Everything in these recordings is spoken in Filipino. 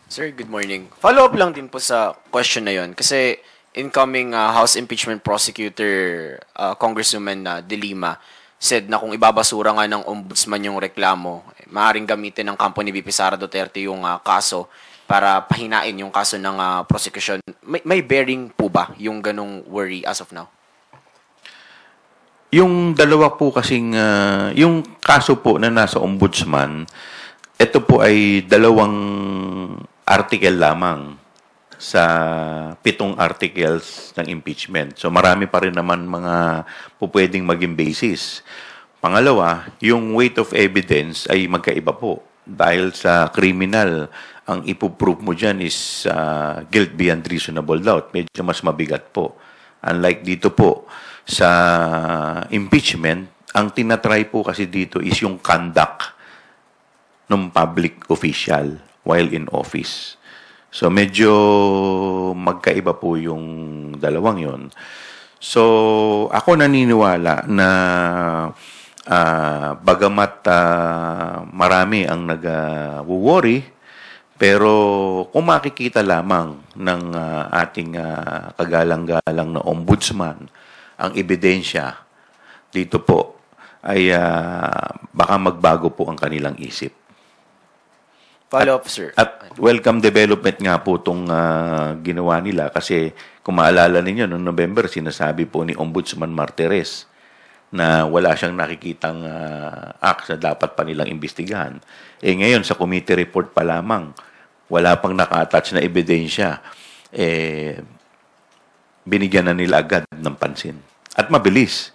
Sir, good morning. Follow-up lang din po sa question na yon. Kasi incoming House Impeachment Prosecutor Congresswoman De Lima said na kung ibabasura nga ng ombudsman yung reklamo, maaaring gamitin ng kampo ni VP Sara Duterte yung kaso para pahinain yung kaso ng prosecution. May bearing po ba yung ganong worry as of now? Yung dalawa po kasing, yung kaso po na nasa ombudsman, ito po ay dalawang article lamang sa 7 articles ng impeachment. So marami pa rin naman mga pupwedeng maging basis. Pangalawa, yung weight of evidence ay magkaiba po. Dahil sa criminal, ang ipoprove mo dyan is guilt beyond reasonable doubt. Medyo mas mabigat po. Unlike dito po, sa impeachment, ang tinatry po kasi dito is yung conduct ng public official while in office. So, medyo magkaiba po yung dalawang yon. So, ako naniniwala na bagamat marami ang nag-worry, pero kung makikita lamang ng ating kagalang-galang na ombudsman, ang ebidensya dito po ay baka magbago po ang kanilang isip. Follow-up, sir. At welcome development nga po itong ginawa nila kasi kung maalala ninyo, noong November, sinasabi po ni Ombudsman Martires na wala siyang nakikitang acts na dapat pa nilang imbestigahan. Ngayon, sa committee report pa lamang, wala pang naka-attach na ebidensya, binigyan na nila agad ng pansin. At mabilis.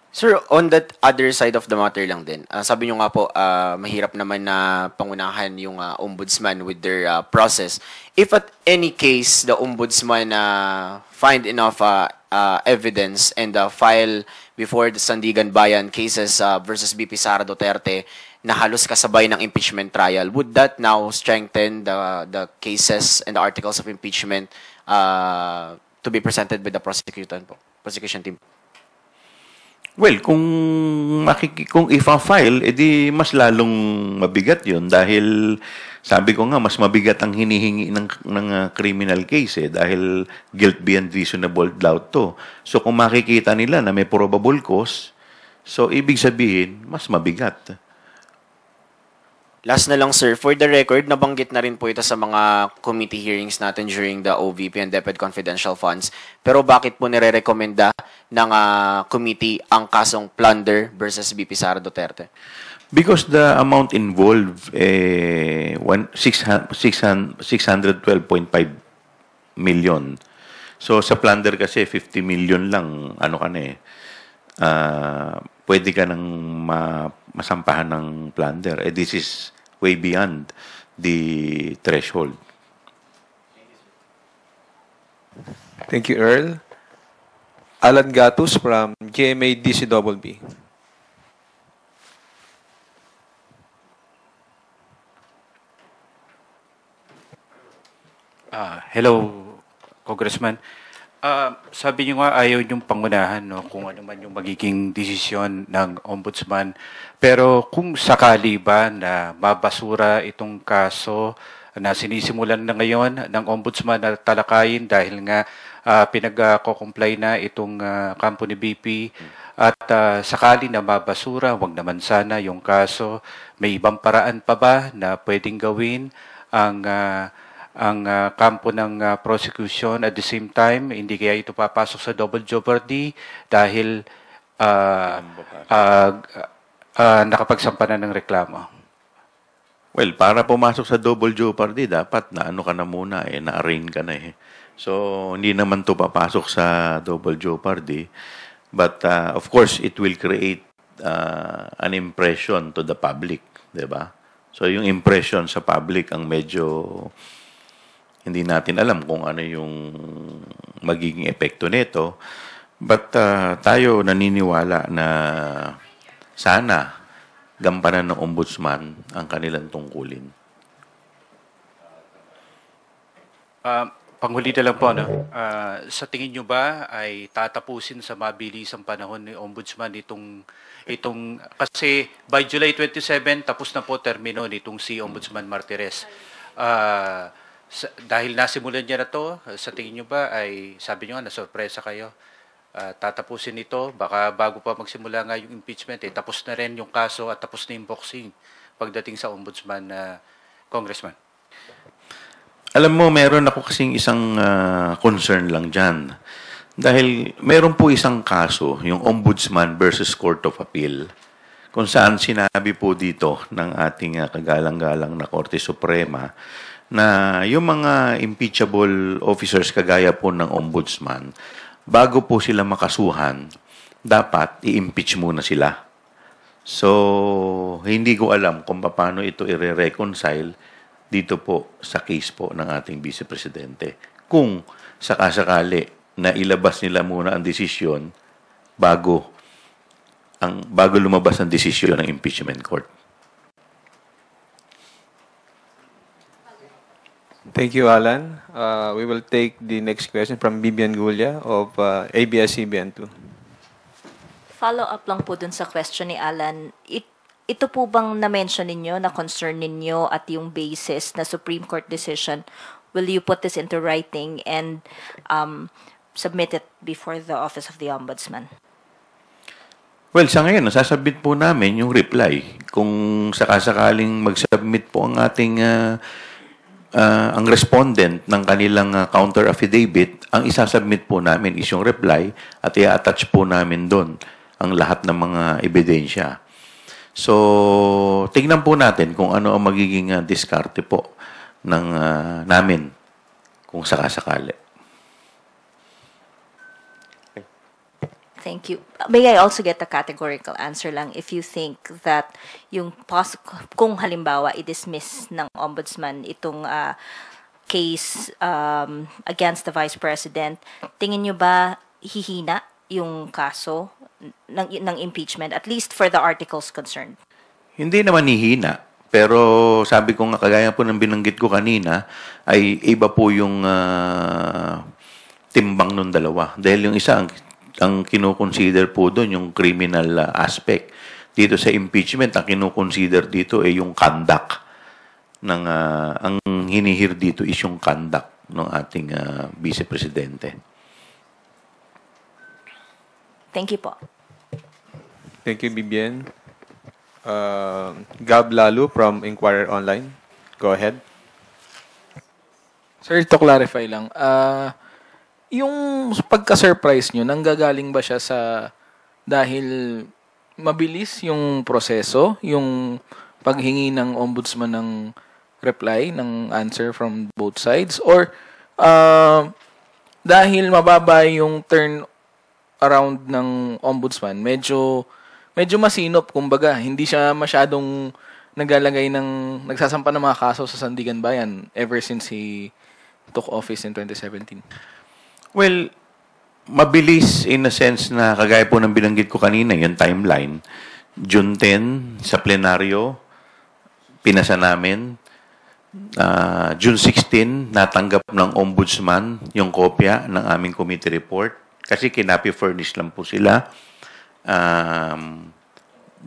Sir, on that other side of the matter lang din, sabi nyo nga po, mahirap naman na pangunahan yung ombudsman with their process. If at any case, the ombudsman find enough evidence and file before the Sandigan Bayan cases versus BP Sara Duterte na halos kasabay ng impeachment trial, would that now strengthen the cases and the articles of impeachment to be presented by the prosecution team? Well, kung ifa-file, edi mas lalong mabigat 'yun dahil sabi ko nga mas mabigat ang hinihingi ng criminal case dahil guilt beyond reasonable doubt to. So kung makikita nila na may probable cause, so ibig sabihin mas mabigat. Last na lang, sir. For the record, nabanggit na rin po ito sa mga committee hearings natin during the OVP and DepEd confidential funds. Pero bakit po nire-recommenda ng committee ang kasong plunder versus BP Sara Duterte? Because the amount involved, 612.5 million. So sa plunder kasi, 50 million lang, pwede ka nang masampahan ng plunder. This is way beyond the threshold. Thank you, Earl. Alan Gatus from GMA DCBB. Hello, Congressman. Sabi niyo nga ayaw niyong pangunahan kung ano man yung magiging desisyon ng ombudsman. Pero kung sakali ba na mabasura itong kaso na sinisimulan na ngayon ng ombudsman na talakayin dahil nga pinag-comply na itong kampo ni BP at sakali na mabasura, wag naman sana yung kaso, may ibang paraan pa ba na pwedeng gawin ang kampo ng prosecution at the same time, hindi kaya ito papasok sa double jeopardy dahil nakapagsampa na ng reklamo? Well, para pumasok sa double jeopardy, dapat na ka na muna na-arraign ka na So, hindi naman to papasok sa double jeopardy. But, of course, it will create an impression to the public, di ba? So, yung impression sa public ang medyo hindi natin alam kung ano yung magiging epekto nito. But tayo naniniwala na sana gampanan ng ombudsman ang kanilang tungkulin. Panghuli na lang po, no? Sa tingin nyo ba ay tatapusin sa mabilisang panahon ni Ombudsman kasi by July 27, tapos na po termino nitong si Ombudsman Martires. Dahil nasimulan niya na to, sa tingin nyo ba ay, sabi nyo nga, nasorpresa kayo, tatapusin ito, baka bago pa magsimula nga yung impeachment, tapos na rin yung kaso at tapos na yung boxing pagdating sa Ombudsman na Congressman? Alam mo, meron ako kasing isang concern lang dyan. Dahil meron po isang kaso, yung Ombudsman versus Court of Appeal, kung saan sinabi po dito ng ating kagalang-galang na Korte Suprema na yung mga impeachable officers kagaya po ng Ombudsman, bago po sila makasuhan, dapat i-impeach muna sila. So, hindi ko alam kung paano ito i-reconcile dito po sa case po ng ating Vice Presidente. Kung sakasakali na ilabas nila muna ang desisyon bago lumabas ang desisyon ng impeachment court. Thank you, Alan. We will take the next question from Bibian Gulia of ABS-CBN2. Follow-up lang po dun sa question ni Alan. Ito po bang na-mention ninyo, na concern ninyo at yung basis na Supreme Court decision, will you put this into writing and submit it before the Office of the Ombudsman? Well, sa ngayon, nasasubmit po namin yung reply. Kung sakasakaling mag-submit po ang ating ang respondent ng kanilang counter affidavit, ang isasubmit po namin is yung reply at i-attach po namin doon ang lahat ng mga ebidensya. So, tingnan po natin kung ano ang magiging diskarte po ng namin kung sakasakali. Thank you. May I also get a categorical answer lang if you think that yung kung halimbawa i-dismiss ng Ombudsman itong case against the Vice President, tingin nyo ba hihina yung kaso ng impeachment, at least for the articles concerned? Hindi naman hihina. Pero sabi ko nga, kagaya po ng binanggit ko kanina, ay iba po yung timbang ng dalawa. Dahil yung isa, ang kinukonsider po doon, yung criminal aspect. Dito sa impeachment, ang kinukonsider dito ay yung conduct. Ang hinihir dito is yung conduct ng ating Vice Presidente. Thank you po. Thank you, Bibian. Gab Lalu from Inquirer Online. Go ahead. Sir, to clarify lang, yung pagka-surprise nyo, nanggagaling ba siya sa dahil mabilis yung proseso, yung paghingi ng ombudsman ng reply, ng answer from both sides, or dahil mababa yung turn around ng ombudsman, medyo masinop, kumbaga, hindi siya masyadong nagsasampa ng mga kaso sa Sandigan Bayan ever since he took office in 2017. Well, mabilis in a sense na kagaya po ng binanggit ko kanina, yung timeline. June 10, sa plenaryo, pinasa namin. June 16, natanggap ng ombudsman yung kopya ng aming committee report. Kasi kinapi-furnish lang po sila.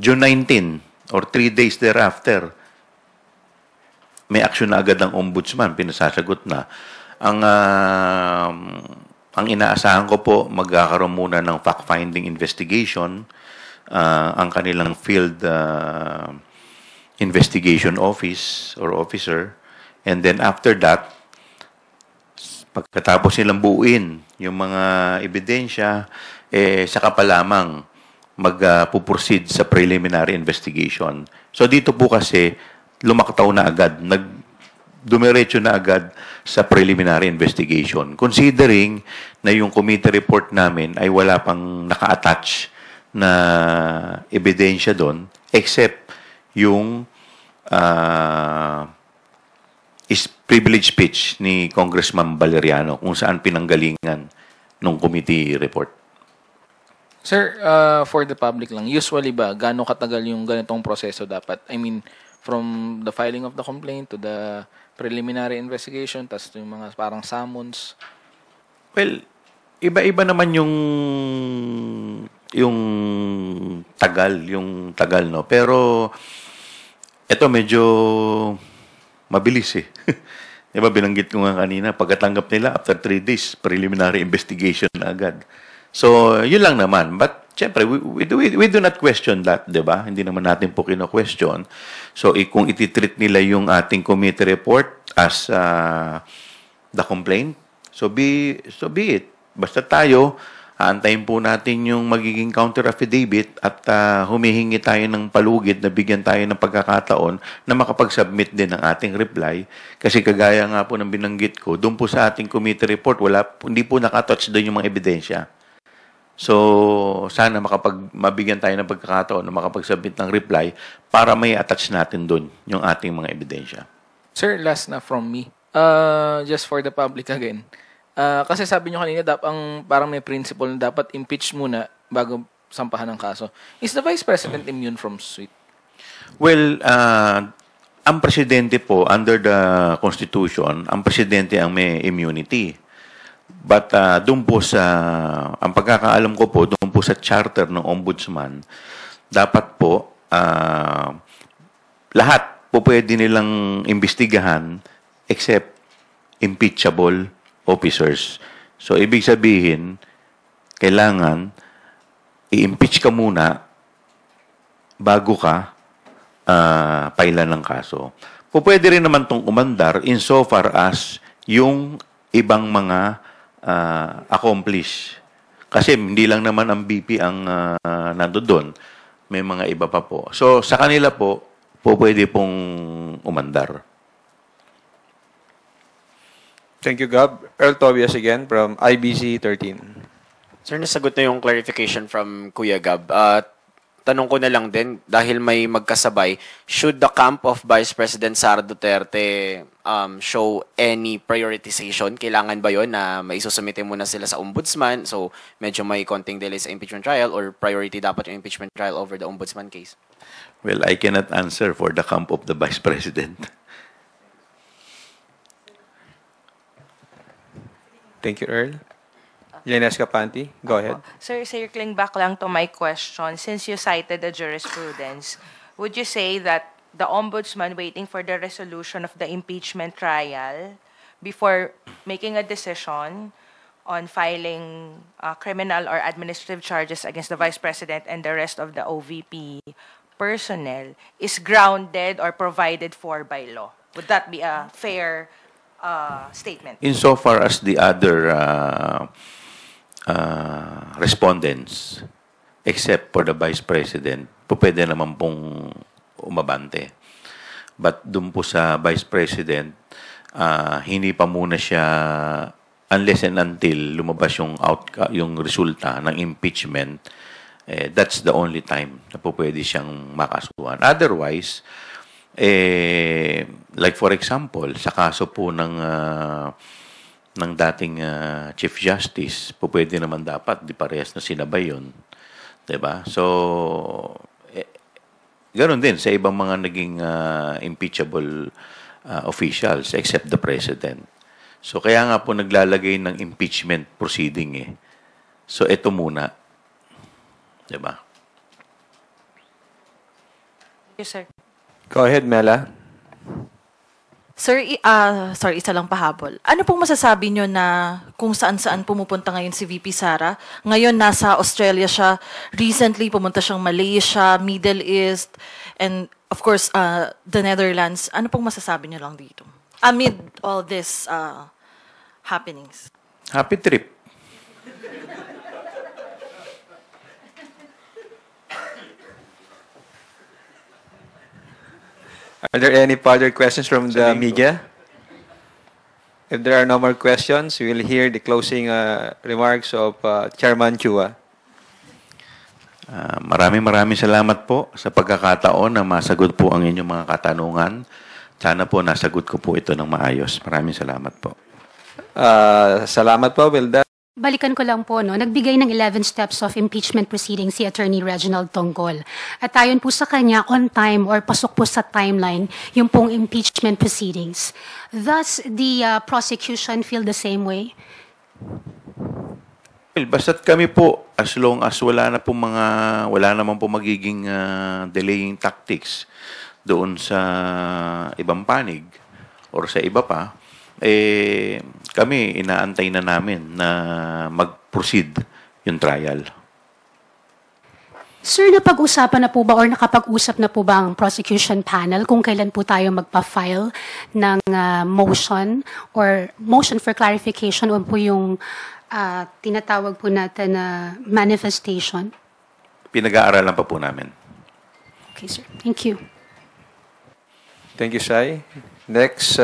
June 19, or 3 days thereafter, may action na agad ng ombudsman, pinasasagot na. Ang inaasahan ko po, magkakaroon muna ng fact-finding investigation, ang kanilang field investigation office or officer, and then after that, pagkatapos nilang buuin yung mga ebidensya, saka pa lamang mag-proceed sa preliminary investigation. So dito po kasi, lumaktaw na agad, dumiretso na agad sa preliminary investigation. Considering na yung committee report namin ay wala pang naka-attach na ebidensya doon, except yung is privilege speech ni Congressman Valeriano kung saan pinanggalingan ng committee report. Sir, for the public lang, usually ba, gaano katagal yung ganitong proseso dapat? I mean, from the filing of the complaint to the preliminary investigation, tas yung mga parang summons. Well, iba-iba naman yung tagal, no? Pero ito medyo mabilis eh. Diba, binanggit ko nga kanina, pagkatanggap nila, after 3 days, preliminary investigation na agad. So, yun lang naman. But, syempre, we do not question that, diba? Hindi naman natin po kino-question. So, kung ititreat nila yung ating committee report as the complaint, so be it. Basta tayo, aantayin po natin yung magiging counter affidavit at humihingi tayo ng palugid na bigyan tayo ng pagkakataon na makapag-submit din ng ating reply. Kasi kagaya nga po ng binanggit ko, doon po sa ating committee report, hindi po nakatouch doon yung mga ebidensya. So, sana mabigyan tayo ng pagkakataon na makapag-submit ng reply para may attach natin doon yung ating mga ebidensya. Sir, last na from me. Just for the public again. Kasi sabi nyo kanina, parang may principle na dapat impeach muna bago sampahan ng kaso. Is the Vice President immune from suit? Well, ang presidente po, under the Constitution, ang presidente ang may immunity. But doon po ang pagkakaalam ko po, doon po sa charter ng ombudsman, dapat po, lahat po pwede nilang imbestigahan except impeachable officers. So, ibig sabihin, kailangan i-impeach ka muna bago ka pailan ng kaso. Pwede rin naman itong umandar insofar as yung ibang mga accomplish. Kasi hindi lang naman ang BP ang nandoon. May mga iba pa po. So, sa kanila po pwede pong umandar. Thank you, Gab. Earl Tobias again from IBC 13. Sir, nasagot na yung clarification from Kuya Gab. Tanong ko na lang din, dahil may magkasabay, should the camp of Vice President Sara Duterte show any prioritization? Kailangan ba yon na maisusumite muna sila sa ombudsman? So, medyo may konting delay sa impeachment trial, or priority dapat yung impeachment trial over the ombudsman case? Well, I cannot answer for the camp of the Vice President. Thank you, Earl. Lenes Capanti, go ahead. Sir, circling back lang to my question, since you cited the jurisprudence, would you say that the ombudsman waiting for the resolution of the impeachment trial before making a decision on filing criminal or administrative charges against the Vice President and the rest of the OVP personnel is grounded or provided for by law? Would that be a fair statement? Insofar as the other respondents, except for the Vice President, pwede naman pong umabante. But dun po sa Vice President, hindi pa muna siya, unless and until lumabas yung resulta ng impeachment, that's the only time na po pwede siyang makasuhan. Otherwise, like for example, sa kaso po ng dating Chief Justice, po pwede naman dapat, di parehas na sinabay yun. Diba? So, ganoon din sa ibang mga naging impeachable officials except the President. So, kaya nga po naglalagay ng impeachment proceeding eh. So, ito muna. Diba? Yes, sir. Go ahead, Mela. Sir, sorry, isa lang pahabol. Ano pong masasabi nyo na kung saan-saan pumupunta ngayon si VP Sara? Ngayon, nasa Australia siya. Recently, pumunta siyang Malaysia, Middle East, and of course, the Netherlands. Ano pong masasabi nyo lang dito? Amid all this happenings. Happy trip. Are there any further questions from the media? If there are no more questions, we will hear the closing remarks of Chairman Chua. Maraming salamat po sa pagkakataon na masagot po ang inyong mga katanungan. Sana po nasagot ko po ito ng maayos. Maraming salamat po. Salamat po, Wilda. balikan ko lang po, no, nagbigay ng 11 steps of impeachment proceedings si Attorney Reginald Tonggol. At ayon po sa kanya, on time or pasok po sa timeline, yung pong impeachment proceedings. Thus, the prosecution feel the same way? Well, basta't kami po, as long as wala naman po magiging delaying tactics doon sa ibang panig or sa iba pa, kami inaantay na namin na mag-proceed yung trial. Sir, napag-usapan na po ba or nakapag-usap na po ba ang prosecution panel kung kailan po tayo magpa-file ng motion or motion for clarification o po yung tinatawag po natin na manifestation? Pinag-aaralan pa po namin. Okay, sir. Thank you. Thank you, Sai. Next,